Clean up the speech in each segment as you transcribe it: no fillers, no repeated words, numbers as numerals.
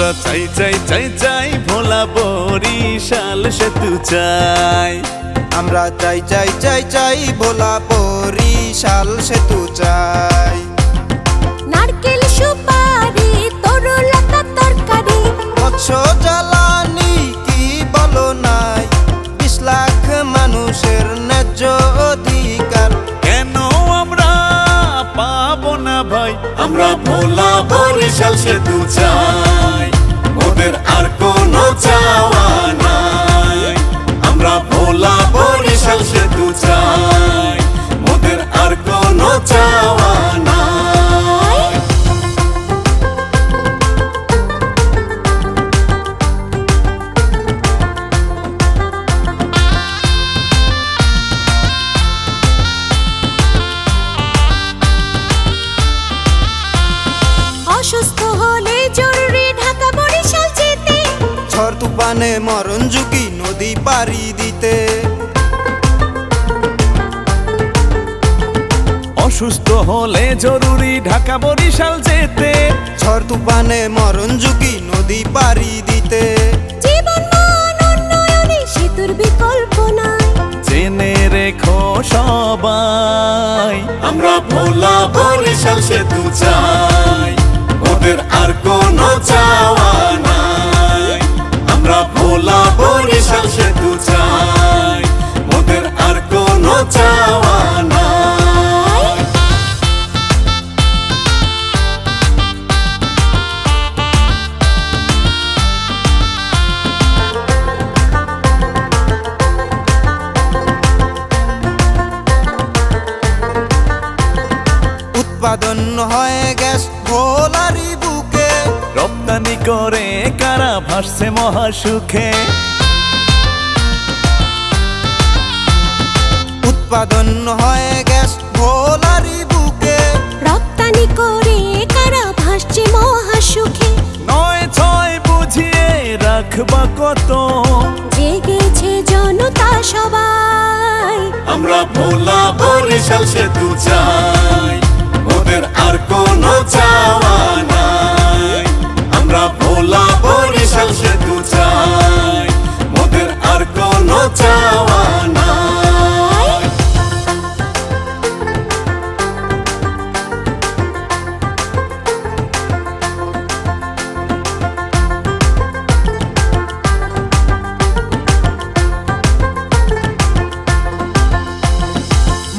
আমরা চাই চাই চাই চাই ভোলা বরিশাল সেতু চাই। আমরা চাই চাই চাই চাই ভোলা বরিশাল সেতু চাই। নারকেল সুপারি তরুলতা তরকারি মৎস্য জ্বালানি কি বলো নাই, 20 লাখ মানুষের ন্যায্য অধিকার কেন আমরা পাবো না ভাই? আমরা ভোলা বরিশাল সেতু চাই, ওদের আর কোনো চাওয়া নাই। আমরা ভোলা বরিশাল সেতু চাই, ওদের আর কোনো চাওয়া নাই। অসুস্থ হলে জরুরি ঢাকা বরিশাল যেতে, ঝড় তুফানে মরণ ঝুঁকি নদী পাড়ি দিতে। অসুস্থ হলে জরুরি ঢাকা বরিশাল যেতে, ঝড় তুফানে মরণ ঝুঁকি নদী পাড়ি দিতে। জীবন মান উন্নয়নে সেতুর বিকল্প নাই, জেনে রেখো সবাই। আমরা ভোলা বরিশাল সেতু চাই, ওদের আর কোনো চাওয়া নাই। আমরা ভোলা বরিশাল সেতু চাই, ওদের আর কোনো চাওয়া নাই। উৎপাদন হয় গ্যাস ভোলারি বুকে, রপ্তানি করে কারা ভাসছে মহাসুখে। উৎপাদন হয় গ্যাস ভোলারি বুকে, রপ্তানি করে কারা ভাসছে মহাসুখে। 9-6 বুঝিয়ে রাখবা কত, জেগেছে জনতা সবাই। আমরা ভোলা বরিশাল সেতু চাই, ওদের আর কোনো চাওয়া নাই। আমরা ভোলা বরিশাল সেতু চাই, ওদের আর কোনো চাওয়া নাই।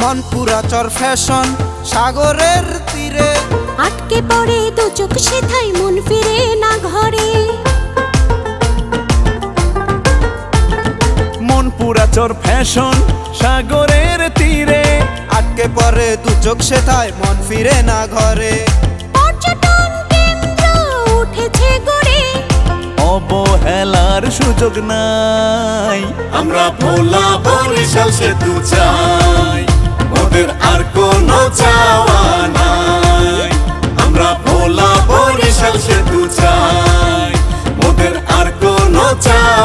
মনপুরা চর ফ্যাশন সাগরের তীরে, আটকে পড়ে দু চোখ সেথায় মন ফিরে না ঘরে। মনপুরা চর ফ্যাশন সাগরের তীরে, আটকে পড়ে দু চোখ সেথায় মন ফিরে না ঘরে। পর্যটন কেন্দ্র উঠেছে গড়ে, অবহেলার সুযোগ নাই। আমরা ভোলা বরিশাল সেতু চাই, ওদের আর কোনো চাওয়া নাই। আমরা ভোলা বরিশাল সেতু চাই, ওদের আর কোনো চাওয়া